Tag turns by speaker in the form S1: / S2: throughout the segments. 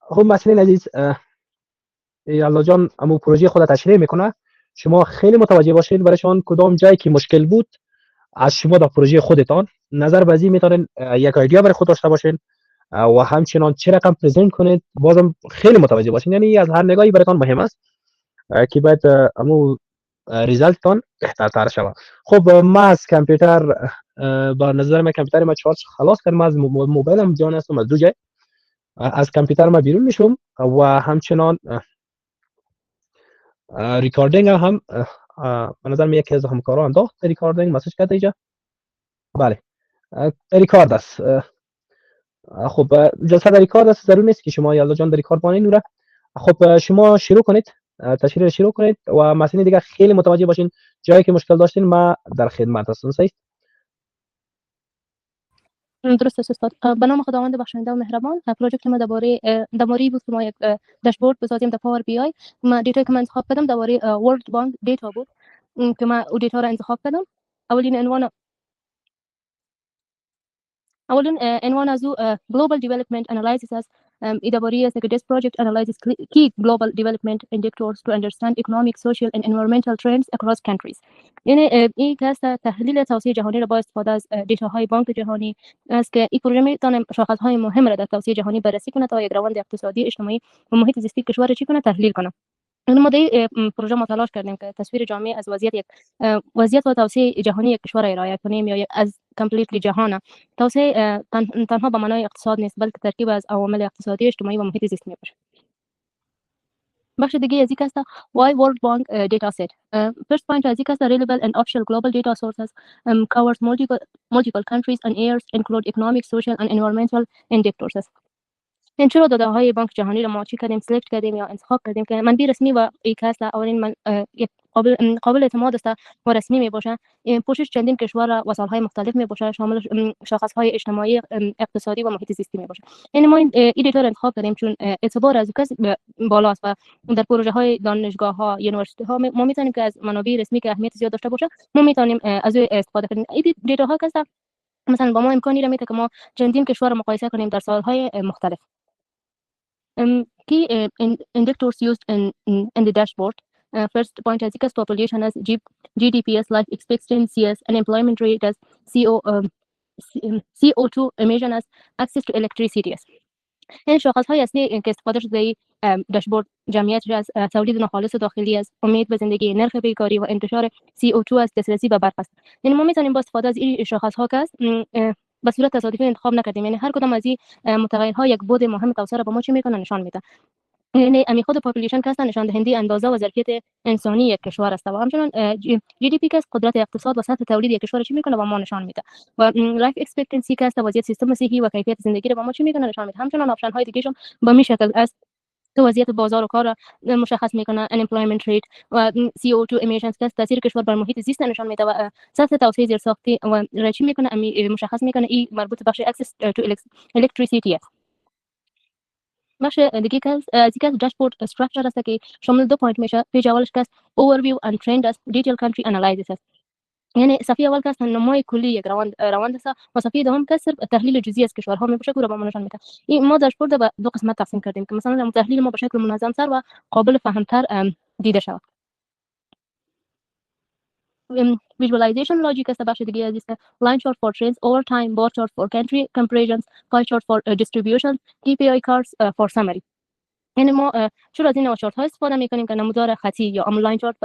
S1: خب مسئولین عزیز، الله جان امو پروژه خود تشریح میکنه. شما خیلی متوجه باشید برایشان کدام جایی که مشکل بود از شما در پروژه خودتان نظر بازی میتونین یک ایده برای خود داشته باشین و همچنان چه رقم پرزنت کنید بازم خیلی متوجه باشین، یعنی از هر نگاهی براتون مهم است که باید امو ریزالتتان بهترتر شود. خب ما از کامپیوتر با نظر من کامپیوتر ما چارج خلاص کردم، از موبایلم جان هستم از دو جای از کامپیوتر ما بیرون میشم و همچنان ریکاردینگ هم به نظر من یکی از همکاران انداخت ریکاردینگ مسج کرده اینجا. بله ریکارد است. خب جلسه در ریکارد است، ضرور نیست که شما یالا جان در ریکارد بانین نوره. خب شما شروع کنید، تشریح رو شروع کنید و مسئله دیگه خیلی متوجه باشین جایی که مشکل داشتین ما در خدمت هستم. صحیح؟
S2: درست است استاد. به نام خداوند بخشنده و مهربان. پروژکت ما درباره بود که ما یک داشبورد بسازیم در پاور بی آی. ما دیتا که من انتخاب کردم درباره ورلد بانک دیتا بود که ما او دیتا را انتخاب کردم. اولین عنوان از او global development analysis است. درباره است که this project analyzes key global development indicators to understand economic, social and environmental trends across countries. یعنی این کاست تحلیل توسعه جهانی را با استفاده از دیتاهای بانک جهانی است که این پروژه میتونه شاخصهای مهم را در توسعه جهانی بررسی کنه تا یک روند اقتصادی، اجتماعی و محیط زیستی کشور را چی کنه تحلیل کنه. ما در پروژه مطالعه کردیم که تصویر جامع از وضعیت و توسعه جهانی یک کشور را ارائه کنیم یا از کامپلیتلی جهان. توسعه تنها به معنای اقتصاد نیست بلکه ترکیب از عوامل اقتصادی، اجتماعی و محیط زیستی میباشه. بخش دیگه از این است why World Bank data set. First point از این است reliable and official global data sources covers multiple countries and areas include economic, social and environmental indicators. این چرا داده های بانک جهانی رو ما چی کردیم سلکت کردیم یا انتخاب کردیم که منبع رسمی و ایکاس اولین من یک قابل اعتماد است و رسمی می باشه. پوشش چندین کشور و سالهای مختلف می باشه، شامل شاخص های اجتماعی، اقتصادی و محیط زیستی می باشه. یعنی ما این دیتا رو انتخاب کردیم چون اعتبار از کس بالاست و در پروژه های دانشگاه ها یونیورسیتی ها ما میتونیم که از منابع رسمی که اهمیت زیاد داشته باشه ما میتونیم از او استفاده کنیم. این دیتا ها که مثلا با ما امکانی را میده که ما چندین کشور رو مقایسه کنیم در سالهای مختلف. Key indicators used in the dashboard. First point as population as GDP as life expectancy as unemployment rate as CO2 emission as access to electricity as. این شاخص‌های اصلی که استفاده شده در داشبورد جمعیت از تولید ناخالص داخلی از امید به زندگی، نرخ بیکاری و انتشار CO2 از دسترسی به برق است. یعنی ما میتونیم با استفاده از این شاخص‌ها که به صورت تصادفی انتخاب نکردیم، یعنی هر کدام از این متغیرها یک بود مهم توسعه را به ما چی میکنه نشان میده. یعنی امی خود پاپولیشن که نشان دهنده اندازه و ظرفیت انسانی یک کشور است و همچنین جی دی پی که قدرت اقتصاد و سطح تولید یک کشور چی میکنه به ما نشان میده و لایف اکسپکتنسی که وضعیت سیستم صحی و کیفیت زندگی را به ما چی میکنه نشان میده. همچنین آپشن های دیگه به می شکل است که وضعیت بازار و کار مشخص میکنه، unemployment rate و CO2 emissions که تاثیر کشور بر محیط زیست نشان میده و سطح توسعه زیرساختی و رچی میکنه مشخص میکنه. این مربوط بخش access to electricity است. بخش دیگه که از داشبورد استراکچر است که شامل دو پوینت میشه. پیج اولش که overview and trend است، detail country analysis است. یعنی صفحه اول که نمای کلی یک روند است و صفحه دوم که صرف تحلیل جزئی از کشورها میشه که رو به ما نشان میده. این ما داشبورد به دو قسمت تقسیم کردیم که مثلا تحلیل ما به شکل منظم تر و قابل فهمتر دیده شود. Visualization logic است بخش دیگه است. line chart for trends over time, bar chart for country comparisons, pie chart for distribution, KPI cards for summary. یعنی ما چرا از این چارت ها استفاده میکنیم که نمودار خطی یا آنلاین چارت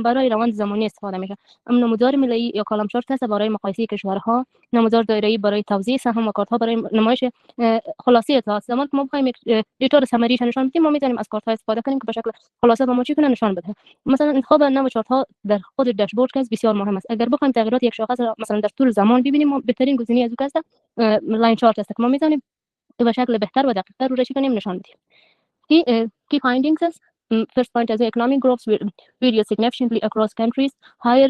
S2: برای روند زمانی استفاده میشه. نمودار ملی یا کالم چارت هست برای مقایسه کشورها، نمودار دایره‌ای برای توزیع سهم و کارت ها برای نمایش خلاصه اطلاعات. زمانی که ما بخوایم دیتا رو سمری نشان بدیم ما میتونیم از کارت ها استفاده کنیم که به شکل خلاصه به ما چی کنه نشان بده. مثلا انتخاب نوع چارت ها در خود داشبورد که بسیار مهم است. اگر بخوایم تغییرات یک شاخص مثلا در طول زمان ببینیم ما بهترین گزینه از اون است لاین چارت است که ما میتونیم به شکل بهتر و دقیق‌تر رو رشد کنیم نشان بدیم. Key findings is first point as economic growth vary significantly across countries. Higher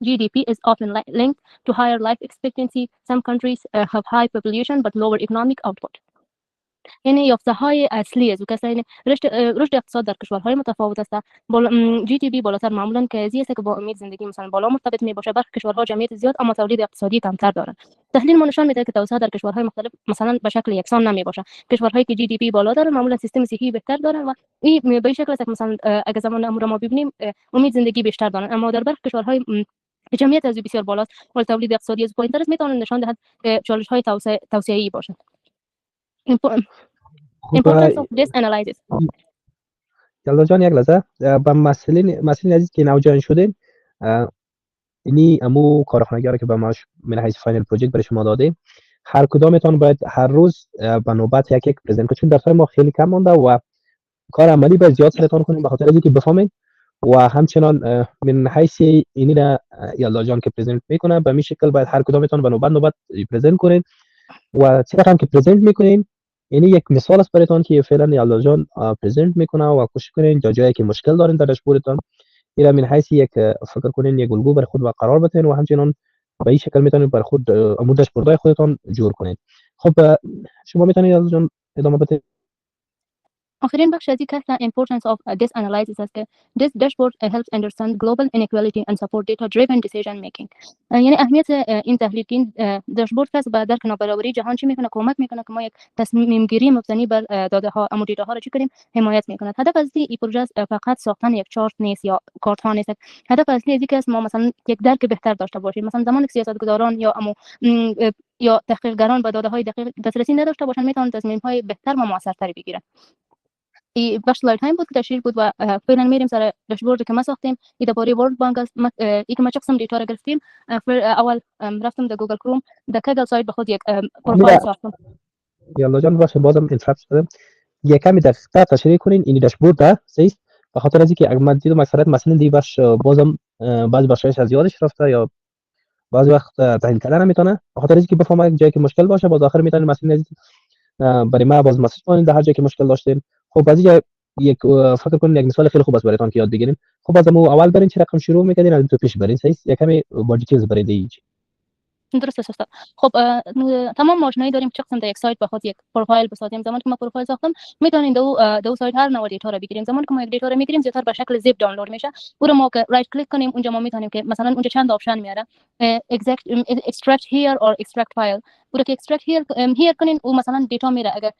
S2: GDP is often linked to higher life expectancy. Some countries have high population but lower economic output. یعنی یافته‌های اصلی از کسایی یعنی رشد اقتصاد در کشورهای متفاوت است. جی تی بی بالاتر معمولا که است که با امید زندگی مثلا بالا مرتبط میباشه. برخی کشورها جمعیت زیاد اما تولید اقتصادی کمتر دارند. تحلیل ما نشان میده که توسعه در کشورهای مختلف مثلا به شکل یکسان نمیباشه. کشورهایی که جی دی پی بالا دارن معمولا سیستم صحی بهتر دارن و این به این شکل است که مثلا اگر زمان امروز ما ببینیم امید زندگی بیشتر دارن، اما در برخی کشورهای جمعیت از بسیار بالاست و تولید اقتصادی از پایین‌تر است، میتواند نشان دهد که چالش‌های توسعه‌ای باشد. Importance of this analysis.
S1: یلدا جان یک لحظه به مسئله عزیز که نوجوان شدین اینی امو کارخانه‌گرا که به ما من حیث فاینل پروژکت برای شما دادیم هر کدامتان باید هر روز به نوبت یک پرزنت کنید، چون درس‌های ما خیلی کم مونده و کار عملی باید زیاد سرتان کنیم به خاطر اینکه بفهمین و همچنان من حیث اینی را یلدا جان که پرزنت میکنه به می شکل باید هر کدامتان به نوبت پرزنت کنین و چقدر هم که پرزنت میکنین یعنی یک مثال است براتون که فعلا یلدا جان پرزنت میکنه و کوشش کنین جایی که مشکل دارین در داشبوردتان ایرا من حیث یک فکر کنین یک الگو بر خود و قرار بدین و همچنان به این شکل میتونید بر خود عمود داشبوردهای خودتان جور کنید. خب شما میتونید یلدا جان ادامه بدید.
S2: آخرین بخش از این کسر importance of this analysis است که this dashboard helps understand global inequality and support data driven decision making. یعنی اهمیت این تحلیل که این داشبورد کس به درک نابرابری جهان چی میکنه، کمک میکنه که ما یک تصمیم گیری مبتنی بر داده ها اما دیتا ها را چی کنیم حمایت میکنه. هدف اصلی این پروژه فقط ساختن یک چارت نیست یا کارت ها نیست. هدف اصلی از این که ما مثلا یک درک بهتر داشته باشیم. مثلا زمان سیاستگزاران یا تحقیقگران به داده های دقیق دسترسی نداشته باشن میتونن تصمیم های بهتر و موثرتری بگیرن. این بخش لایت تایم بود که تشریح بود و فعلا میریم سر داشبورد که ما ساختیم. این درباره ورلد بانک است. این که ما چه قسم دیتا را گرفتیم. اول رفتم در گوگل کروم در کگل سایت به خود یک پروفایل ساختم.
S1: یلدا جان باشه بازم اینتراپت شدم. یک کمی دقیق‌تر تشریح کنین این داشبورد ده سیست به خاطر از اینکه اگر من دیدم اکثریت مثلا دی باش بازم بعضی بخشایش از یادش رفته یا بعضی وقت تعیین کردن نمیتونه به خاطر اینکه بفهمه جایی که مشکل باشه باز آخر میتونید مثلا برای ما باز مسیج کنین در هر جایی که مشکل داشتین. خب از اینجا یک فکر کنین یک مثال خیلی خوب است براتون که یاد بگیرین. خب از اول برین چه رقم شروع میکنین از تو پیش برین سیست یک کمی با دیتیلز برین دیگه.
S2: درست است. خب تمام ماشینایی داریم چه قسم در یک سایت بخواد یک پروفایل بسازیم. زمانی که ما پروفایل ساختم میتونین دو سایت هر نوع دیتا رو بگیریم. زمانی که ما یک دیتا رو میگیریم زیاتر به شکل زیپ دانلود میشه. او رو ما که رایت کلیک کنیم اونجا ما میتونیم که مثلا اونجا چند آپشن میاره extract here or extract file. او رو که extract here کنین او مثلا دیتا میره اگر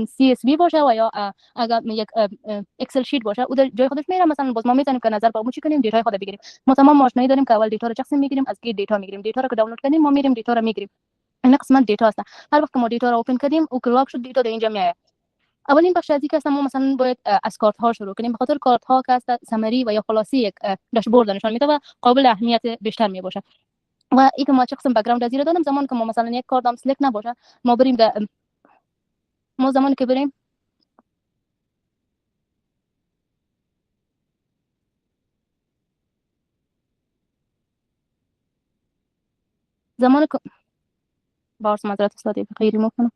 S2: CSV باشه و یا اگر یک اکسل شیت باشه او در جای خودش میره. مثلا باز ما میتونیم که نظر به اون چی کنیم دیتا خود بگیریم. ما تمام ماشینایی داریم که اول دیتا رو چقسم میگیریم از کی دیتا میگیریم. دیتا رو که دانلود کنیم ما میریم دیتا رو میگیریم. این قسمت دیتا است. هر وقت که ما دیتا رو اوپن کردیم او کلاک شد دیتا در اینجا میاد. اولین بخش از اینکه ما مثلا باید از کارت ها شروع کنیم به خاطر کارت ها که است سمری و یا خلاصی یک داشبورد نشان میده و قابل اهمیت بیشتر می باشه. و این که ما چه قسم بک‌گراند از دادم زمان که ما مثلا یک کارت هم سلکت نباشه ما بریم ما زمانی که بریم زمان که بارس معذرت استادی خیلی ممکنه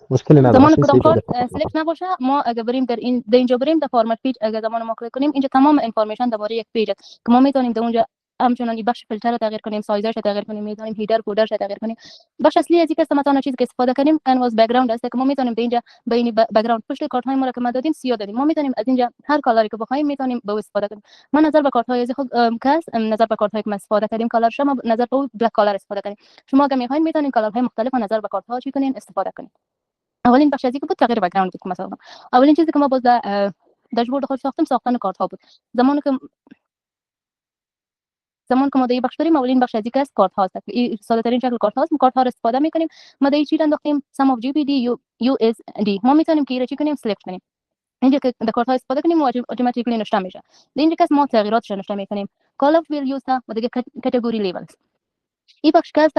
S1: مشکلی نداره.
S2: زمان کدام کارت سلکت نباشه ما اگر بریم در اینجا بریم در فرمت پیج اگر زمان ما کلیک کنیم اینجا تمام اینفورمیشن درباره یک پیج است که ما میتونیم در اونجا همچنان این بخش فیلتر رو تغییر کنیم، سایزش رو تغییر کنیم، میتونیم هیدر کودرش رو تغییر کنیم. بخش اصلی از اینکه مثلا چیزی که استفاده کنیم کانواس بک‌گراند است که ما میتونیم به اینجا بین بک‌گراند پشت کارت های ما رو که ما دادیم سیاه دادیم. ما میتونیم از اینجا هر کالری که بخوایم میتونیم به استفاده کنیم. ما نظر به کارت های از خود کس نظر به کارت هایی که استفاده کردیم کالر شما نظر به بلک کالر استفاده کنیم. شما اگه میخواین میتونین کالر های مختلف نظر به کارت ها چی کنین استفاده کنین. اولین بخش از اینکه بود تغییر بک‌گراند بود که مثلا اولین چیزی که ما باز داشبورد خود ساختن کارت ها بود. زمانی که ما در بخش داریم اولین بخش از اینکه است کارت هاست. این ساده ترین شکل کارت هاست. کارت ها رو استفاده میکنیم. ما در چی انداختیم sum of GBD USD. ما میتونیم که چی کنیم سلکت کنیم. اینجا که در کارت ها استفاده کنیم و اتوماتیکلی نوشته میشه. در اینجا که ما تغییراتش نوشته میکنیم. call out values و دیگه کاتگوری لیبلز. این بخش که است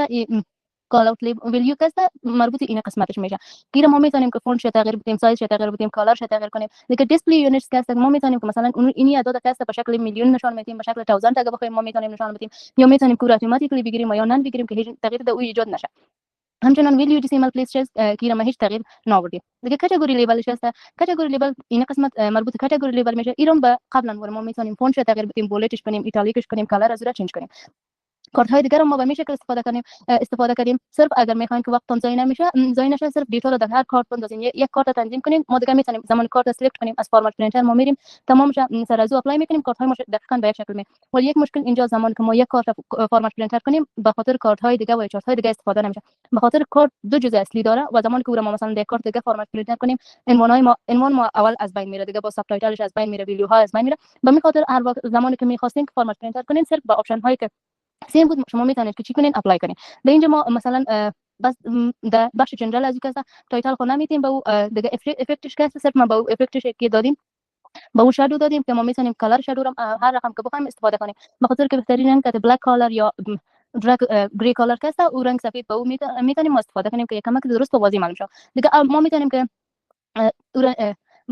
S2: call out value که است مربوط این قسمتش میشه. که ما میتونیم که فونت تغییر بدیم، سایز تغییر بدیم، کالرش تغییر کنیم. دیگه دیسپلی یونیتس که است ما میتونیم که مثلا اون اینی اعداد که است به شکل میلیون نشان میدیم، به شکل 1000 تا بخوایم ما میتونیم نشان بدیم یا میتونیم که اتوماتیکلی بگیریم یا نان بگیریم که هیچ تغییر در او ایجاد نشه. همچنان ویلیو دیسیمال پلیسز که ما هیچ تغییر نآوردیم. دیگه کاتگوری لیبلش است. کاتگوری لیبل این قسمت مربوط کاتگوری لیبل میشه. ایران به قبلا ما میتونیم فونت تغییر بدیم، بولتش کنیم، ایتالیکش کنیم، کالر از را چنج کنیم. کارت های دیگر رو ما به این شکل استفاده کنیم. صرف اگر میخواین که وقتتون ضایع نمیشه، ضایع نشه، صرف دیتا رو در هر کارت بندازین، یک کارت تنظیم کنیم. ما دیگه میتونیم زمان کارت سلکت کنیم، از فرمت پرینتر ما میریم تمامش سر از او اپلای میکنیم، کارت های ما دقیقاً به یک شکل می. ولی یک مشکل اینجا زمانی که ما یک کارت فرمت پرینتر کنیم، به خاطر کارت های دیگه و چارت های دیگه استفاده نمیشه. به خاطر کارت دو جزء اصلی داره و زمانی که ما مثلا یک کارت دیگه فرمت پرینتر کنیم، عنوان ما اول از بین میره، دیگه با ساب تایتلش از بین میره، ویدیو ها از بین میره. به همین خاطر هر وقت زمانی که میخواستین که فرمت پرینتر کنین، صرف با آپشن هایی که سیم بود شما میتونید که چی کنین اپلای کنین. در اینجا ما مثلا بس در بخش جنرال از کسا تایتل خو نمیتیم به او دیگه افکتش کسا صرف ما به او افکتش که دادیم، به اون شادو دادیم که ما میتونیم کلر شادو رو هر رقم که بخوایم استفاده کنیم. به خاطر که بهترین رنگ که بلک کالر یا گری کالر کسا او رنگ سفید به او میتونیم استفاده کنیم که کمک درست و واضح معلوم شه. دیگه ما میتونیم که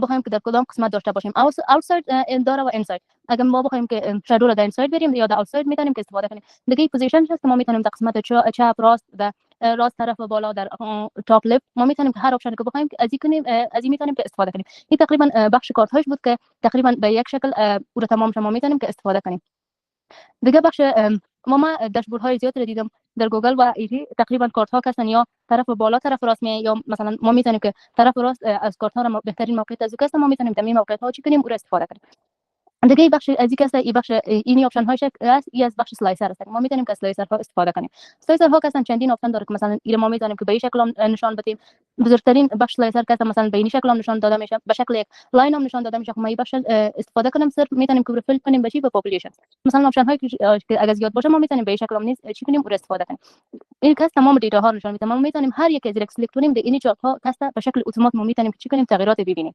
S2: بخوایم که در کدام قسمت داشته باشیم، اوتساید داره و اینساید. اگر ما بخوایم که شادو رو در اینساید بریم یا در اوتساید میتونیم که استفاده کنیم. دیگه پوزیشن هست که ما میتونیم در قسمت چپ راست، در راست طرف و بالا، در تاپ لفت ما میتونیم که هر آپشن که بخوایم که از این کنیم، از این میتونیم که استفاده کنیم. این تقریبا بخش کارت هاش بود که تقریبا به یک شکل او رو تمام شما میتونیم که استفاده کنیم. دیگه بخش ما داشبورد های زیاد رو دیدم در گوگل و ایتی، تقریبا کارت ها کسن یا طرف بالا طرف راست می، یا مثلا ما میتونیم که طرف راست از کارت ها رو بهترین موقعیت از کسا ما میتونیم در این موقعیت ها چی کنیم او رو استفاده کنیم. دیگه این بخش از کسا این بخش اینی آپشن هایش است، از بخش سلایسر است. ما میتونیم که سلایسر ها استفاده کنیم. سلایسر ها کسان چندین آپشن داره که مثلا این ما میتونیم که به این شکل نشان بدیم. بزرگترین بخش سلایسر کسا مثلا به این شکل نشان داده میشه، به شکل یک لاین هم نشان داده میشه. ما این بخش استفاده کنیم، صرف میتونیم که فیلتر کنیم به چی، به پاپولیشن. مثلا آپشن هایی که اگه زیاد باشه ما میتونیم به این شکل نیست چی کنیم او استفاده کنیم. این کس تمام دیتا ها نشان میده. ما میتونیم هر یک از سلکت کنیم در این چارت ها کس به شکل اتومات ما میتونیم که چی کنیم تغییرات ببینیم.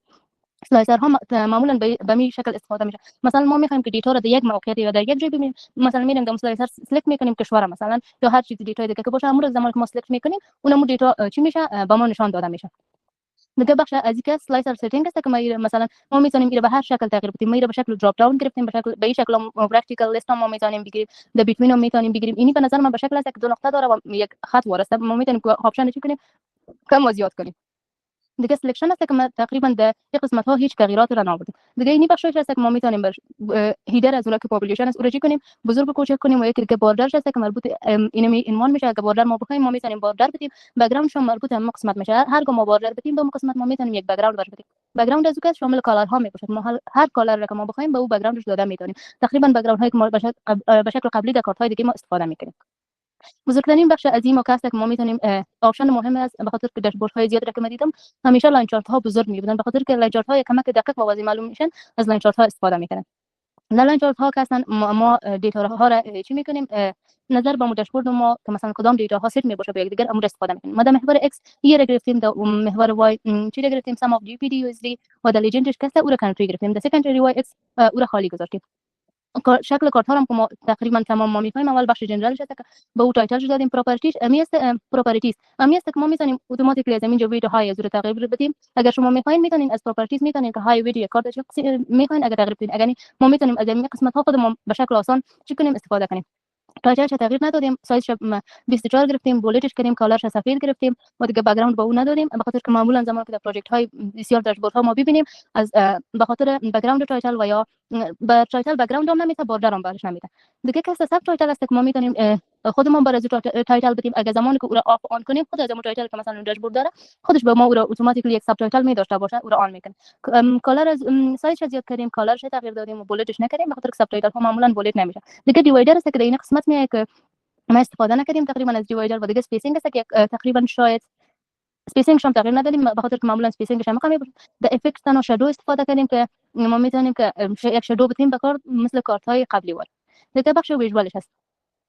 S2: سلایسر ها معمولا به می شکل استفاده میشه. مثلا ما میخوایم که دیتا رو در یک موقعیت یا در یک جای ببینیم، مثلا میریم در سلایسر سلکت میکنیم کشور مثلا یا هر چیز دیتا دیگه که باشه، همون زمانی که ما سلکت میکنیم اونم دیتا چی میشه به ما نشان داده میشه. دیگه بخش از اینکه سلایسر سیتینگ است که مثلا ما میتونیم اینو به هر شکل تغییر بدیم. ما اینو به شکل دراپ داون گرفتیم، به این شکل پرکتیکال لیست ما میتونیم بگیریم، در بیتوین میتونیم بگیریم. اینی به نظر من به شکل است که دو نقطه داره و یک خط وارسته. ما میتونیم آپشن چی کنیم کم و زیاد کنیم. دیگه سلکشن است که ما تقریبا در یک قسمت ها هیچ تغییراتی را نآوردیم. دیگه اینی بخشش است که ما میتونیم هیدر از اون که پاپولیشن است او را چی کنیم، بزرگ و کوچک کنیم. و یکی دیگه باردر است که مربوط اینمی عنوان میشه. اگه باردر ما بخوایم ما میتونیم باردر بدیم، بک‌گراندش هم مربوط به قسمت میشه. هر ما باردر بدیم به اون قسمت ما میتونیم یک بک‌گراند بدیم. بک‌گراند از که شامل کالر ها میشه. ما هر کالر را که ما بخوایم به اون بک‌گراندش داده میتونیم. تقریبا بک‌گراند هایی که ما به شکل قبلی در کارت های دیگه ما استفاده میکنیم. بزرگترین بخش از این مکاست که ما میتونیم آپشن مهم است، به خاطر که داشبورد های زیاد را که دیدم همیشه لاین چارت ها بزرگ میبودن، به خاطر که لاین چارت های کمک دقیق و واضح معلوم میشن از لاین چارت ها استفاده میکنن. در لاین چارت ها که اصلا ما دیتا ها را چی میکنیم، نظر به داشبورد ما که مثلا کدام دیتا ها سیت می باشه به یک دیگر امور استفاده میکنیم. ما در محور ایکس یه را گرفتیم، در محور وای چی را گرفتیم، سم اف جی پی دی یو اس دی و در لیجندش که او را کانتری گرفتیم. در سکندری وای ایکس او را خالی گذاشتیم. شکل کارت ها هم که ما تقریبا تمام ما میفهمیم. اول بخش جنرال شده که به او تایتل دادیم، پراپرتیز پراپرتیز است که ما میتونیم اتوماتیکلی از اینجا ویدیو های از رو تغییر بدیم. اگر شما میخواین میتونین از پراپرتیز میتونین که های ویدیو کارت میخواین اگر تغییر بدین. اگر ما میتونیم از این قسمت ها خودمون به شکل آسان چی کنیم استفاده کنیم. تایتلش تغییر ندادیم، سایزش 24 گرفتیم، بولتش کردیم، کالرش سفید گرفتیم و دیگه بک‌گراند به اون ندادیم، به خاطر که معمولا زمانی که در پروژکت های بسیار داشبورد ها ما ببینیم از به خاطر بک‌گراند تایتل و یا با تایتل بک‌گراند هم نمیده، باردر هم برش نمیده. دیگه که سب تایتل است که ما میتونیم خودمون برای تایتل بدیم. اگه زمانی که او را آف آن کنیم، خود از اون تایتل که مثلا داشبورد داره خودش به ما او را اتوماتیکلی یک ساب تایتل می داشته باشه او را آن میکنه. کالر از سایزش زیاد کردیم، کالرش تغییر دادیم و بولتش نکردیم، به خاطر که ساب تایتل ها معمولا بولت نمیشه. دیگه دیوایدر است که در این قسمت میاد که ما استفاده نکردیم تقریبا از دیوایدر و دیگه سپیسینگ است که تقریبا شاید سپیسینگش هم تغییر ندادیم، به خاطر که معمولا سپیسینگش هم کمی بود. در افکت و شادو استفاده کردیم که ما میتونیم که یک شادو بدیم به کارت مثل کارت های قبلی وار. دیگه بخش ویژوالش هست.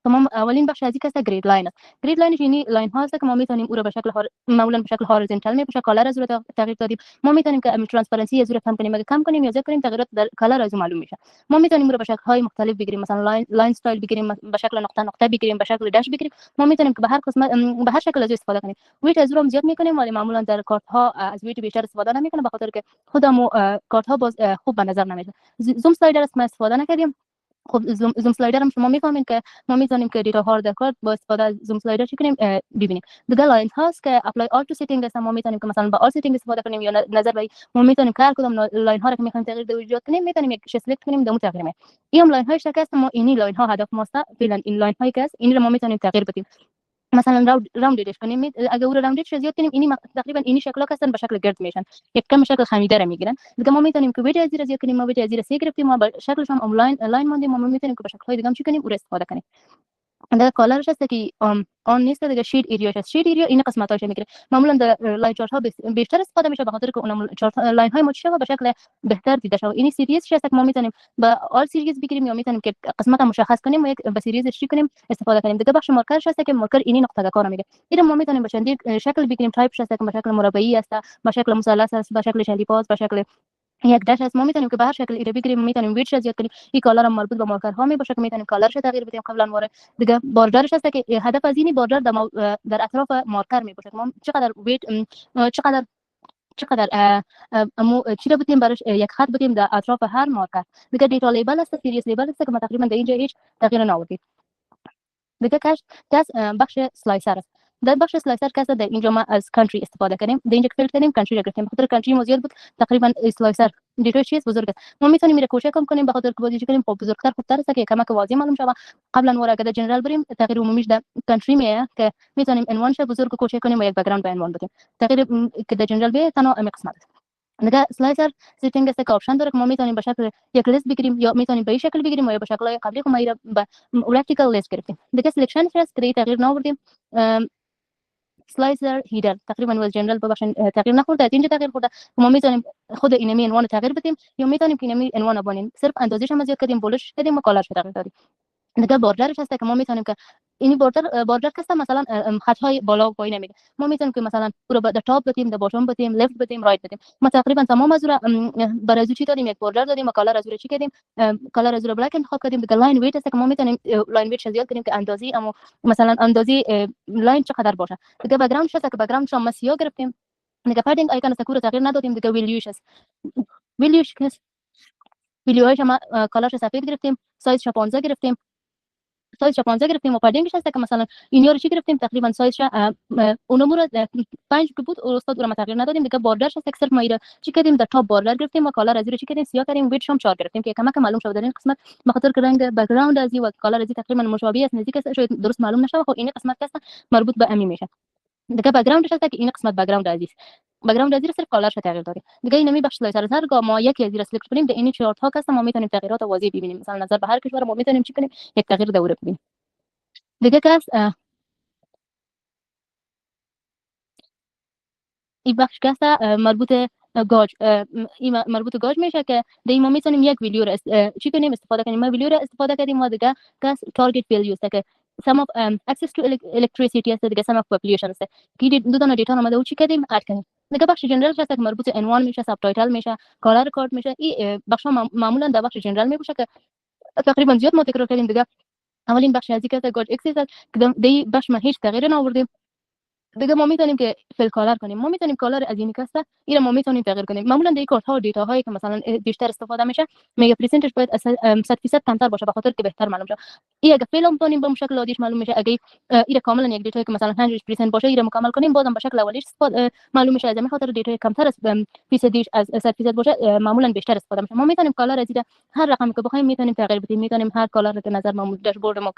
S2: تمام اولین بخش از این گرید لاین است. گرید لاینش یعنی لاین هاست که ما میتونیم او رو به شکل معمولا به شکل هورایزونتال میشه. کالر از رو تغییر دادیم. ما میتونیم که ترانسپرنسی از رو کم کنیم، اگه کم کنیم یا زیاد کنیم تغییرات در کالر از معلوم میشه. ما میتونیم او رو به شکل های مختلف بگیریم، مثلا لاین استایل بگیریم، به شکل نقطه نقطه بگیریم، به شکل داش بگیریم. ما میتونیم که به هر قسمت به هر شکل از استفاده کنیم. ویت از رو هم زیاد میکنیم ولی معمولا در کارت ها از ویت بیشتر استفاده نمیکنیم، به خاطر که خودمون کارت ها باز خوب به نظر نمیاد. زوم سلایدر است ما استفاده نکردیم. خب زوم سلایدر هم شما میفهمین که ما میتونیم که دیتا ها رو در کار با استفاده از زوم سلایدر چی کنیم ببینیم. دیگه لاین هاست که اپلای آل تو سیتینگ است، ما میتونیم که مثلا با آل سیتینگ استفاده کنیم یا نظر به ما میتونیم که هر کدوم لاین ها رو که میخوایم تغییر ایجاد کنیم میتونیم یک سلکت کنیم دمو تغییر کنیم. این هم لاین های شکل است، ما اینی لاین ها هدف ماست فعلا این لاین هایی که است این رو ما میتونیم تغییر بدیم. مثلا راوندش کنیم، اگه او راوندش زیاد کنیم اینی تقریبا اینی شکلا هستن به شکل گرد میشن، یک کم شکل خمیده را میگیرن. دیگه ما میتونیم که ویژه زیر زیاد کنیم، ما ویژه زیر سی گرفتیم ما شکلش هم آنلاین لاین موندیم، ما میتونیم که به شکل های دیگه هم چی کنیم او استفاده کنیم. دیگه کالرش هست که آن نیست، دیگه شید ایریاش هست. شید ایریا این قسمتاش میگیره، معمولا در لاین چارت ها بیشتر استفاده میشه به خاطر که اونم چارت لاین های ما چه به شکل بهتر دیده شود. این سریز هست که ما میتونیم با آل سریز بگیریم یا میتونیم که قسمت مشخص کنیم و یک به سریز چی کنیم استفاده کنیم. دیگه بخش مارکرش هست که مارکر اینی نقطه کار میگه، این ما میتونیم به چندین شکل بگیریم. تایپش هست که به شکل مربعی است، به شکل مثلث است، به شکل شلیپاز، به شکل یک داش است. ما میتونیم که به هر شکل ایره بگیریم، میتونیم ویدش زیاد کنیم. این کالر هم مربوط به مارکرها می باشه که میتونیم کالرش تغییر بدیم قبلا واره. دیگه باردرش هست که هدف از اینی باردر در اطراف مارکر می باشه. ما چقدر ویت چقدر امو چی رو بتیم براش یک خط بتیم در اطراف هر مارکر. دیگه دیتا لیبل است، سیریس لیبل است که ما تقریبا در اینجا هیچ تغییر نآوردیم. دیگه کاش بخش سلایسر است. در بخش سلایسر که در اینجا ما از کانتری استفاده کردیم، در اینجا فیلتر کردیم کانتری رو گرفتیم. بخاطر کانتری ما زیاد بود تقریبا سلایسر دیتا چیز بزرگ است. ما میتونیم میره کوچک کم کنیم بخاطر که بازی کنیم خب بزرگتر خوبتر است که کمک واضح معلوم شود. قبلا ورا اگه جنرال بریم تغییر عمومیش در کانتری میه که میتونیم عنوانش بزرگ کوچک کنیم و یک بک‌گراند به عنوان بدیم. تغییر که در جنرال به تنها امی قسمت است. دیگه سلایسر سیتینگ است که آپشن داره که ما میتونیم به شکل یک لیست بگیریم یا میتونیم به این شکل بگیریم یا به شکل قبلی که ما به ورتیکال لیست گرفتیم. دیگه سلکشن هست که تغییر نآوردیم. سلایسر هیدر تقریبا وز جنرال ببخشید تغییر نخورده، از اینجا تغییر خورده. ما میتونیم خود اینمی عنوان تغییر بدیم یا میتونیم که اینمی عنوان ببینیم، صرف اندازه‌ش هم زیاد کردیم، بولش کردیم و کالرش تغییر دادیم. دیگه باردرش هست که ما میتونیم که این باردر که مثلا خطهای بالا و پایین میگه، ما میتونیم که مثلا رو در تاپ بدیم، در باتم بدیم، لفت بدیم، رایت بدیم. ما تقریبا تمام از برای از چی دادیم، یک باردر دادیم و کالر از چی کردیم، کالر از بلک انتخاب کردیم. دیگه لاین ویت هست که ما میتونیم لاین ویت زیاد کنیم که اندازی اما مثلا اندازی لاین چقدر باشه. دیگه بک‌گراند هست که بک‌گراند شما سیاه گرفتیم. دیگه پدینگ آیکون است که تغییر ندادیم. دیگه ویلیوش هست، ویلیوش ما کالرش سفید گرفتیم، سایز 15 گرفتیم، سایز 15 گرفتیم و پدینگش هست که مثلا اینیا رو چی گرفتیم تقریبا سایز اونمو رو 5 که بود استاد رو تغییر ندادیم. دیگه باردرش هست اکثر ما ایره چی کردیم در تاپ باردر گرفتیم و کالر از چی کردیم سیاه کردیم، ویدش هم 4 گرفتیم که کمک معلوم شد در این قسمت بخاطر که رنگ بک‌گراند از و کالر از تقریبا مشابه است، نزدیک است، شاید درست معلوم نشه. خب این قسمت هست مربوط به امی میشه. دیگه بک‌گراندش هست که این قسمت بک‌گراند عزیز، بک‌گراند عزیز صرف کالرش تغییر داده. دیگه این بخش سلایسر هر گاه ما یکی از سلکت کنیم در این چارت ها هست ما میتونیم تغییرات واضح ببینیم. مثلا نظر به هر کشور ما میتونیم چی کنیم یک تغییر دوره ببینیم. دیگه کس این بخش کس مربوط گاج این مربوط گاج میشه که در این ما میتونیم یک ویلیو رو چی کنیم استفاده کنیم. ما ویلیو رو استفاده کردیم و دیگه کس تارگت ویلیو است که sum of access to electricity است، دیگه sum of population است که دو تا دیتا اومده و چی کردیم اد کردیم. دیگه بخش جنرال هست که مربوط عنوان میشه، ساب تایتل میشه، کالر کارت میشه. این بخش معمولا در بخش جنرال میشه که تقریبا زیاد ما تکرار کردیم. دیگه اولین بخش از اینکه گاج اکسس است که دی بخش ما هیچ تغییر نآوردیم. دیگه ما میتونیم که فیل کالر کنیم، ما میتونیم کالر از اینی کسته این ما میتونیم تغییر کنیم. معمولا در کارت ها و دیتا هایی که مثلا بیشتر استفاده میشه میگه پرسنتش باید 100% کمتر باشه بخاطر که بهتر معلوم شه. این اگه فیل هم کنیم به شکل عادیش معلوم میشه. اگه این کاملا یک دیتا که مثلا 5% باشه این مکمل کنیم بازم به شکل اولیش معلوم میشه. از همین خاطر دیتا کمتر از فیصدیش از 100% باشه معمولا بیشتر استفاده میشه. ما میتونیم کالر از هر رقمی که بخوایم میتونیم تغییر بدیم. میتونیم هر کالر که نظر ما داشبورد ما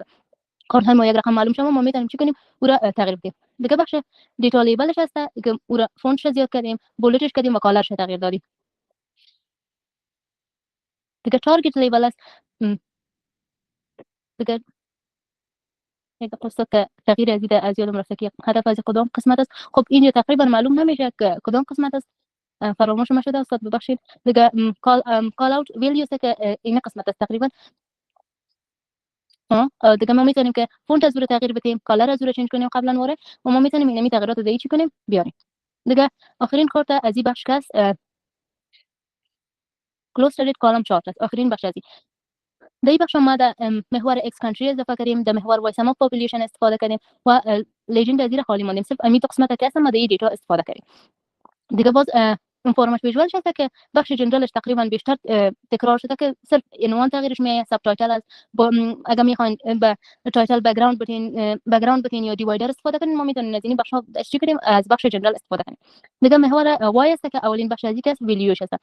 S2: کارت های ما یک رقم معلوم شما ما میتونیم چی کنیم او را تغییر بدیم. دیگه بخش دیتا لیبلش هست که او را فونتش زیاد کردیم، بولتش کردیم و کالرش تغییر دادیم. دیگه تارگت لیبل است دیگه یک قصه که تغییر از یادم رفته که هدف از کدام قسمت است. خب اینجا تقریبا معلوم نمیشه که کدام قسمت است، فراموش شده استاد ببخشید. دیگه کال اوت ویلیوز که این قسمت است تقریبا. دیگه ما میتونیم که فونت از رو تغییر بدیم، کالر از رو چنج کنیم قبلا واره و ما میتونیم این تغییرات رو چی کنیم بیاریم. دیگه آخرین کارت از این بخش است کلوز ستریت کالم چارت است. آخرین بخش از این در این بخش ما در محور اکس کانتری اضافه کردیم، در محور وای سم اف پاپولیشن استفاده کردیم و لیجند از خالی ماندیم. صرف همین دو قسمت که هست ما در این دیتا استفاده کردیم. دیگه باز فرمش ویژوال شده که بخش جنرالش تقریبا بیشتر تکرار شده که صرف عنوان تغییرش میاد، ساب تایتل از اگر میخواین به تایتل بک‌گراند بدین یا دیوایدر استفاده کنین، ما میتونیم از این بخش ها چی کنیم، از بخش جنرال استفاده کنیم. دیگه محور وای است که اولین بخش از یک ویدیوش است.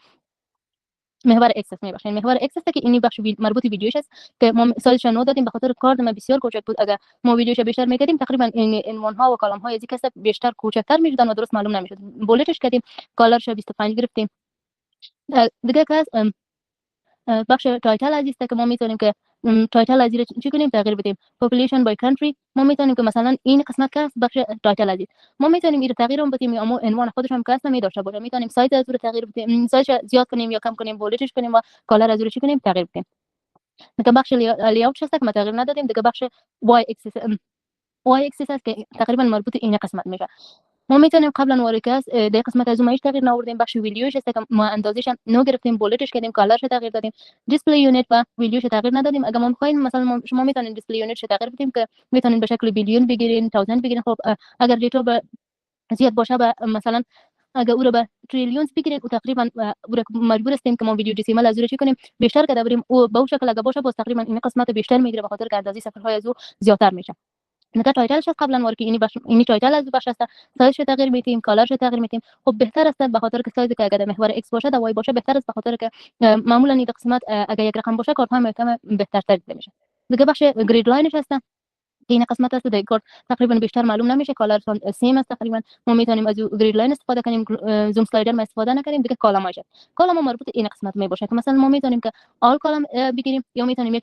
S2: محور اکس است، میبخشید محور اکس است که اینی بخش مربوط ویدیوش است که ما سایزش نو دادیم به خاطر کار ما بسیار کوچک بود. اگر ما ویدیوش بیشتر میکردیم تقریبا این عنوان ها و کلام های از یک است بیشتر کوچکتر میشدن و درست معلوم نمیشد. بولتش کردیم، کالرش 25 گرفتیم. دیگه که بخش تایتل عزیز است که ما میتونیم که تایتل عزیز چی کنیم، تغییر بدیم. population by country ما میتونیم که مثلا این قسمت که بخش تایتل عزیز ما میتونیم این تغییر بدیم یا عنوان خودش هم کاست داشته باشه. میتونیم سایز از رو تغییر بدیم، سایز زیاد کنیم یا کم کنیم، بولتش کنیم و کالر از رو چی کنیم، تغییر بدیم. دیگه بخش لیاوت هست که ما تغییر ندادیم. دیگه بخش وای اکسس است که تقریبا مربوط این قسمت میشه. ما میتونیم قبلا وارکاس در قسمت از اون تغییر نوردیم. بخش ویدیوش است که ما اندازش نو گرفتیم، بولتش کردیم، کالرش تغییر دادیم، دیسپلی یونیت و ویدیوش تغییر ندادیم. اگر ما بخواین مثلا شما میتونید دیسپلی یونیت تغییر بدیم که میتونید به شکل بیلیون بگیرین، 1000 بگیرین. خب اگر ریتو زیاد باشه به مثلا اگر او رو به تریلیونز بگیرین او تقریبا مجبور هستیم که ما ویدیو دسیمال از رو چی کنیم، بیشتر که بریم او به شکل اگر باشه باز تقریبا این قسمت بیشتر میگیره به خاطر که اندازه صفرهای از او زیادتر میشه. نکته تایتلش قبلا ورکی اینی تایتل از بخش است، سایزش تغییر میدیم، کالرش تغییر میدیم. خب بهتر است به خاطر که سایزی که اگر محور ایکس باشه و وای باشه بهتر است، به خاطر که معمولا این قسمت اگر یک رقم باشه کارت های محکم بهتر دیده میشه. دیگه بخش گرید لاینش هست، این قسمت است دیگه کارت تقریبا بیشتر معلوم نمیشه، کالر سیم است تقریبا. ما میتونیم از گرید لاین استفاده کنیم، زوم سلایدر ما استفاده نکنیم. دیگه کالماش کالم مربوط این قسمت می باشه که مثلا ما میتونیم که آل کالم بگیریم یا میتونیم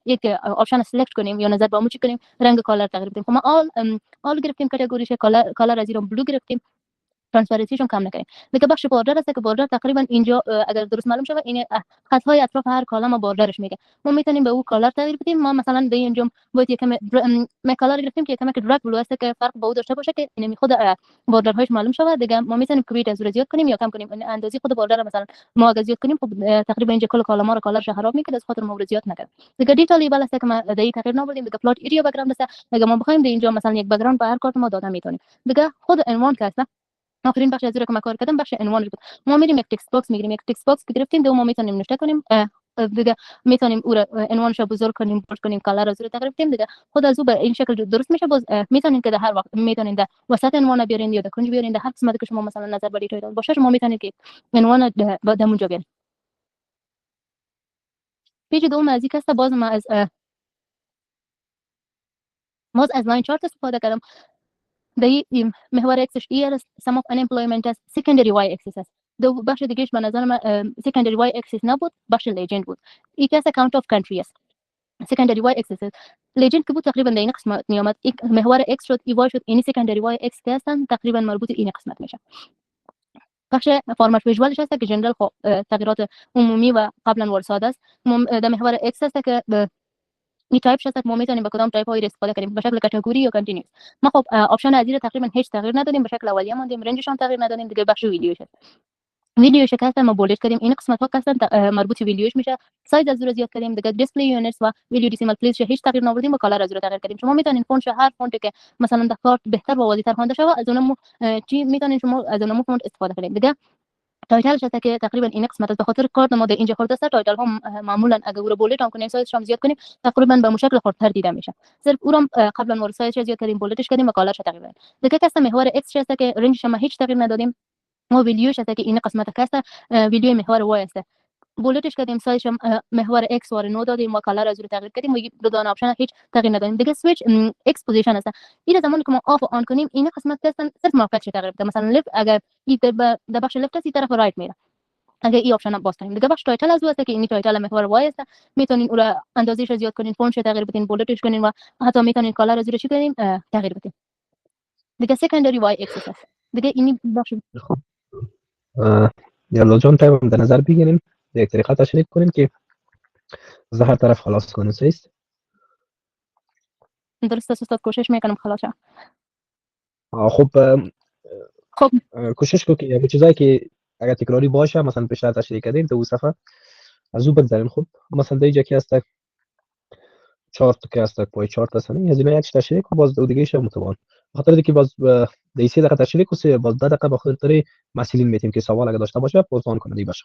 S2: یک آپشن سلکت کنیم یا نظر به چی کنیم، رنگ کالر تغییر بدیم. خب ما آل گرفتیم، کاتگوریش کالر از ایران بلو گرفتیم، ترانسپرنسیشون کم نکنیم. دیگه بخش باردر است که باردر تقریبا اینجا اگر درست معلوم شود این خطهای اطراف هر کالم باردرش میگه. ما میتونیم به او کالر تغییر بدیم. ما مثلا در اینجا باید یکم ما کالر گرفتیم که یکم درگ بلو است که فرق با او داشته باشه که این خود باردرهاش معلوم شود. دیگه ما میتونیم کریت از رو زیاد کنیم یا کم کنیم. اندازه خود باردر مثلا ما اگر زیاد کنیم خب تقریبا اینجا کل کالم ها رو کالرش خراب میکنه، از خاطر ما زیاد نکنه. دیگه دیتیل لیبل است که ما در این تغییر نبردیم. دیگه پلات ایریا بک‌گراند است، اگر ما بخوایم در اینجا مثلا یک بک‌گراند به هر کارت ما داده میتونیم. دیگه خود عنوان که است آخرین بخش از رو که ما کار کردم بخش عنوانش بود. ما میریم یک تکست باکس میگیریم، یک تکست باکس که گرفتیم دو ما میتونیم نوشته کنیم. دیگه میتونیم او رو عنوانش بزرگ کنیم، بولد کنیم، کالر از رو تغییر بدیم. دیگه خود از او به این شکل درست میشه. باز میتونید که در هر وقت میتونید در وسط عنوان بیارین یا در کنج بیارین، در هر قسمتی که شما مثلا نظر بری تایتل باشه شما میتونید که عنوان در اونجا بیارین. پیج دوم از این است، باز ما از لاین چارت استفاده کردم. در محور اکسش است، sum of unemployment است، secondary y axis است. دو بخش دیگهش به نظر من secondary y axis نبود، بخش legend بود. این که account of country است. secondary y axis است. legend که بود تقریبا در این قسمت می آمد. محور x شد، ای y شد، این secondary y x که هستن تقریبا مربوط این قسمت میشه. بخش فرمت ویژوالش هست که جنرال خب تغییرات عمومی و قبلا ورساده است. در محور x هست که این تایپ هست که ما میتونیم به کدام تایپ های استفاده کنیم، به شکل کاتگوری یا کانتینیوس. ما خب آپشن ازیر تقریبا هیچ تغییر ندادیم، به شکل اولیه ماندیم، رنجش هم تغییر ندادیم. دیگه بخش ویدیوش هست. ویدیوش که هستن ما بولد کردیم، این قسمت ها هستن مربوط ویدیوش میشه. سایز از رو زیاد کردیم. دیگه دیسپلی یونیتس و ویدیو دسیمال پلیس هیچ تغییر نآوردیم و کالر از رو تغییر کردیم. شما میتونین فونت هر فونتی که مثلا در کارت بهتر و واضح‌تر خوانده شود از اونم چی میتونین شما از اونم فونت استفاده کنید. دیگه تایتلش هست که تقریبا این قسمت به خاطر کارت ما در اینجا خورده است. تایتل هم معمولا اگر او رو بولت هم کنیم، سایزش هم زیاد کنیم تقریبا به مشکل خردتر دیده میشه. صرف او رو قبلا ما سایزش زیاد کردیم، بولتش کردیم و کالرش تغییر دادیم. دیگه کسا محور اکس هست که رنجش ما هیچ تغییر ندادیم. ما ویدیوش هست که این قسمت کسا ویدیو محور وای است، بولتش کردیم، سایزش محور اکس وار نو دادیم و کالر از رو تغییر کردیم و دو دانه آپشن هیچ تغییر ندادیم. دیگه سویچ اکس پوزیشن است. این زمانی که ما آف و آن کنیم این قسمت هستن صرف موقعش تغییر بده. مثلا لفت اگر این در بخش لفت است این طرف رایت میره اگه این آپشن باز کنیم. دیگه بخش تایتل از است که این تایتل محور وای است. میتونین اون اندازه‌اش زیاد کنین، فونتش تغییر بدین، بولتش کنین و حتی میتونین کالر از رو چی کنین تغییر بدین. دیگه سکندری وای اکسس است. دیگه این بخش
S1: یلا جان تایم در نظر بگیریم، یک طریقه تشریح کنیم که زهر طرف خلاص کنه. است
S2: درست است استاد، کوشش میکنم خلاص شه.
S1: خب کوشش کو که چیزایی که اگر تکراری باشه مثلا پیشتر تشریح کردیم تو صفحه از او بگذاریم. خب مثلا در اینجا که هست چارت که هست پای چارت هست، از اینا یک تشریح کنم باز دو دیگه شه متوان خاطر که باز در 3 دقیقه تشریح کنه باز 10 دقیقه به خاطر مسئولین میتیم که سوال اگه داشته باشه پرسان کنه باشه.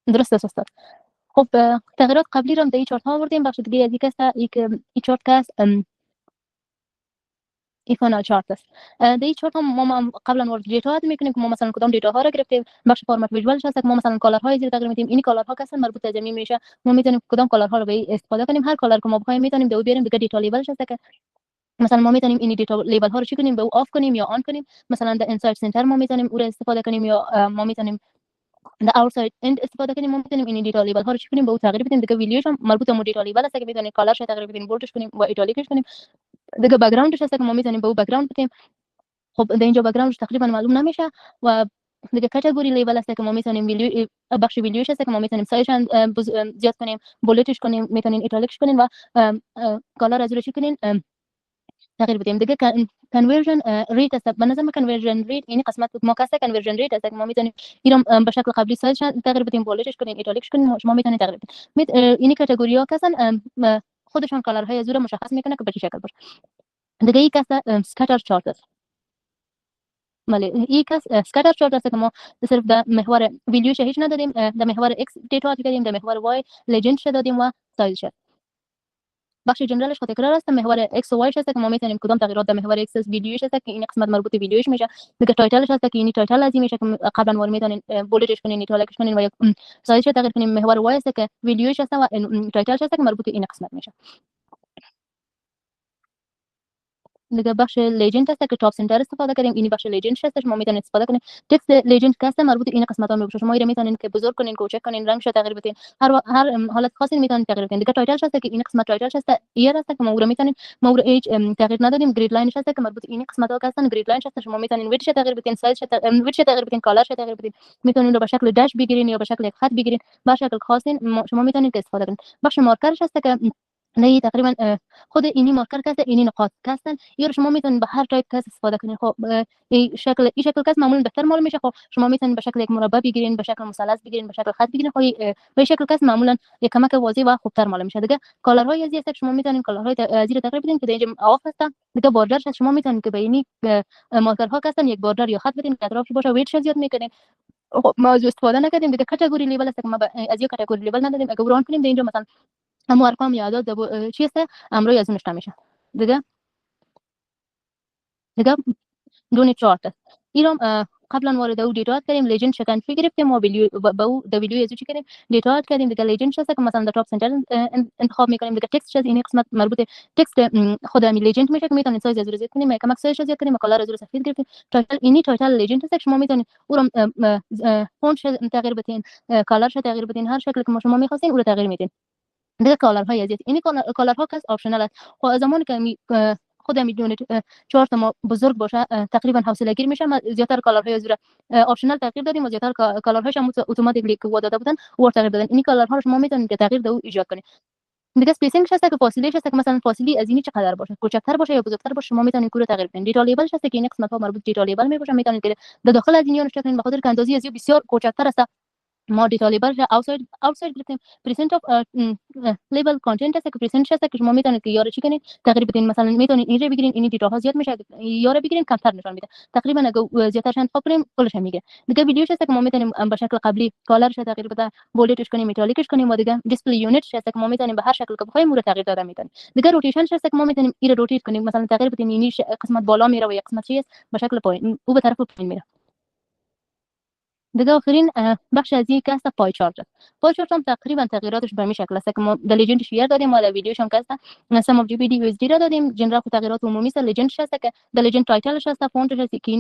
S2: درست است استاد. خب تغییرات قبلی رو هم در این چارت ها آوردیم. بخش دیگه از این چارت که است ایفانال چارت است. در این چارت هم ما قبلا وارد دیتا میکنیم که ما مثلا کدام دیتا ها را گرفتیم. بخش فرمت ویژوالش هست که ما مثلا کالر های زیر تغییر میدیم. این کالر ها هستن مربوط به زمین میشه. ما میتونیم کدام کالر ها رو به استفاده کنیم. هر کالر که ما بخوایم میتونیم دو بیاریم دیگه دیتا لیبلش هست که مثلا ما میتونیم این دیتا لیبل ها رو چی کنیم به او آف کنیم یا آن کنیم. مثلا در اینسایت سنتر ما میتونیم او را استفاده کنیم یا ما میتونیم در آوتساید اند استفاده کنیم. ما میتونیم این دیتا لیبل ها رو چی کنیم به او تغییر بدیم. دیگه ویلیوش هم مربوط به دیتا لیبل است که میتونیم کالرش تغییر بدیم، بولدش کنیم و ایتالیکش کنیم. دیگه بک‌گراندش هست که ما میتونیم به او بک‌گراند بدیم. خب در اینجا بک‌گراندش تقریبا معلوم نمیشه و دیگه کاتگوری لیبل است که ما میتونیم ویلیو بخش ویلیوش هست که ما میتونیم سایزش زیاد کنیم، بولتش کنیم، میتونیم ایتالیکش کنیم و کالر از رو چی کنیم تغییر بدیم. دیگه کنورژن ریت است. به نظر من کنورژن ریت این قسمت ما کاسه کنورژن ریت است که ما میتونیم اینو به شکل قبلی سایز تغییر بدیم، بولتش کنیم، ایتالیکش کنیم. شما میتونید تغییر بدید. این کاتگوری ها هستن خودشون کالر های از رو مشخص میکنه که به چه شکل باشه. دیگه یک است اسکاتر چارت است. بله یک است اسکاتر چارت است که ما صرف در محور ویلیوش هیچ ندادیم، در محور ایکس دیتا دادیم، در محور وای لجند دادیم و سایزش. بخش جنرالش خود تکرار است. محور ایکس و وایش هست که ما میتونیم کدام تغییرات در محور ایکس ویدیوش هست که این قسمت مربوط به ویدیوش میشه. دیگه تایتلش هست که این تایتل لازم میشه که قبلا ما میتونین بولتش کنین، ایتالیکش کنین و یک سایزش تغییر کنین. محور وای هست که ویدیوش هست و تایتلش هست که مربوط به این قسمت میشه. دیگه بخش لیجند هست که تاپ سنتر استفاده کردیم. این بخش لیجند هستش ما میتونید استفاده کنیم. تکست لیجند که مربوط به این قسمت ها میشه. شما اینو میتونید که بزرگ کنین، کوچک کنین، رنگش تغییر بدین، هر حالت خاصی میتونید تغییر بدین. دیگه تایتلش هست که این قسمت تایتلش هست ایر هست که ما رو میتونید ما رو ایج تغییر ندادیم. گرید لاینش هست که مربوط به این قسمت ها هستن. گرید لاینش هست شما میتونید ویدش تغییر بدین، سایزش ویدش تغییر بدین، کالرش تغییر بدین. میتونید رو به شکل داش بگیرین یا به شکل خط بگیرین. به شکل خاصی شما میتونید که استفاده کنین. بخش مارکرش هست که نه تقریبا خود اینی مارکر هست، اینی نقاط هستن. یا شما میتونید به هر تایپ کس استفاده کنید. خب این شکل کس معمولا بهتر معلوم میشه. خب شما میتونید به شکل یک مربع بگیرین، به شکل مثلث بگیرین، به شکل خط بگیرین. خب به شکل کس معمولا یک کمک واضح و خوبتر معلوم میشه. دیگه کالرهای از شما میتونید کالرهای زیر تغییر بدین که اینجا آف هستن. دیگه باردرش شما میتونید که به اینی مارکرها هستن یک باردر یا خط بدین که اطرافش باشه، ویدش زیاد میکنین. خب ما از استفاده نکردیم. دیگه کاتگوری لیبل است که ما از یک کاتگوری لیبل ندادیم. اگه ران کنیم اینجا مثلا اما ارقام یا اعداد چی است امروی از اونش نمیشه. دیگه دونی چارت است. اینم قبلا وارد او دیتا کردیم. لیجند شکن فی گرفتیم و با او د ویلیو ازو چی کردیم دیتا کردیم. دیگه لیجند هست که مثلا در تاپ سنتر انتخاب میکنیم. دیگه تکست هست این قسمت مربوط تکست خود امی لیجند میشه که میتونید سایز از رو زیاد کنیم، کمک سایز زیاد کنیم، کالر از رو سفید گرفتیم. تایتل اینی تایتل لیجند هست شما میتونید او رو فونت تغییر بدین، کالرش تغییر بدین، هر شکلی که شما میخواستین او رو تغییر میدین. دیگه کالرهای ازیت این کالرها که آپشنال است. خب از زمانی که خود میدونید چارت ما بزرگ باشه تقریبا حوصله گیر میشه. ما زیاتر کالرهای از آپشنال تغییر دادیم و زیاتر کالرهاش هم اتوماتیکلی که داده بودن و تغییر دادن. این کالرها رو شما میتونید که تغییر دو ایجاد کنید. دیگه اسپیسینگ هست که فاصلهش هست که مثلا فاصله از اینی چقدر باشه، کوچکتر باشه یا بزرگتر باشه، شما میتونید کورو تغییر بدین. دیتا لیبل هست که این قسمت ها مربوط دیتا لیبل میشه. میتونید که در داخل از اینیان کنین بخاطر که اندازی از بسیار کوچکتر است. ما دیتا لیبل outside گرفتیم. پرسنت اف لیبل کانتنت است که پرسنت هست که شما میتونید که یارو چی کنید تقریبا بدین. مثلا میتونید اینجا بگیرین این دیتا ها زیاد میشه، یارو بگیرین کمتر نشون میده. تقریبا اگه زیادترش انتخاب کنیم کلش میگه. دیگه ویدیوش هست که ما میتونیم به شکل قبلی کالرش تغییر بده، بولتش کنیم، ایتالیکش کنیم و دیگه دیسپلی یونیت هست که ما میتونیم به هر شکل که بخوایم رو تغییر داده میتونیم. دیگه روتیشن هست که ما میتونیم این روتیت کنیم، مثلا تغییر بدیم این قسمت بالا میره و یک قسمت چیز به شکل پایین او به طرف پایین میره. دیگه آخرین بخش از این کاست پای چارت است. پای چارت هم تقریبا تغییراتش به این شکل است که ما در لیجند شیر دادیم و در ویدیوش هم کاست سم اف جی پی دی یو اس دی را دادیم. جنرال تغییرات عمومی است. لیجند هست که در لیجند تایتلش هست، فونتش هست که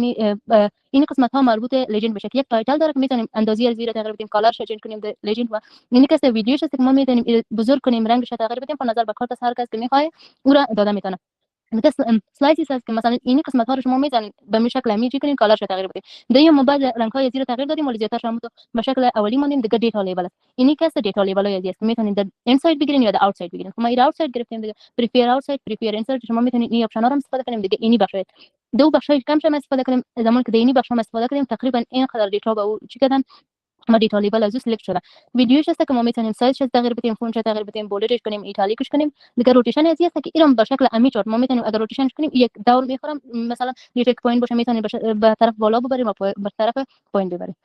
S2: این قسمت ها مربوط لیجند بشه. یک تایتل داره که میتونیم اندازی از زیر تغییر بدیم، کالرش چنج کنیم در لیجند و این کاست ویدیوش هست که ما میتونیم بزرگ کنیم، رنگش تغییر بدیم به نظر به کارت هر کس که میخواد او را داده میتونه. مثلا سلایسز هست که مثلا این قسمت ها رو شما میتونید به این شکل میچ کنین، کالرش تغییر بدید. دیگه ما بعد رنگ های زیر تغییر دادیم ولی زیاتر شما به شکل اولی ماندیم. دیگه دیتا لیبل است. اینی که است دیتا لیبل های است میتونید در اینساید بگیرین یا در اوتساید بگیرین. ما این اوتساید گرفتیم. دیگه پریفیر اوتساید، پریفیر اینسرت شما میتونید این آپشن ها رو استفاده کنیم. دیگه اینی بخش دو بخش کم شما استفاده کنیم. زمانی که اینی بخش ما استفاده کنیم تقریبا این قدر دیتا به او چی کردن ما دیتا لیبل از سلکت شده ویدیوش هست که ما میتونیم سایزش تغییر بدیم فونتش تغییر بدیم بولدش کنیم ایتالیکش کنیم دیگه روتیشن از است که اینم به شکل امیچور ما میتونیم اگر روتیشنش کنیم یک دور میخورم مثلا یک پوینت باشه میتونیم به طرف بالا ببریم و به طرف پایین ببریم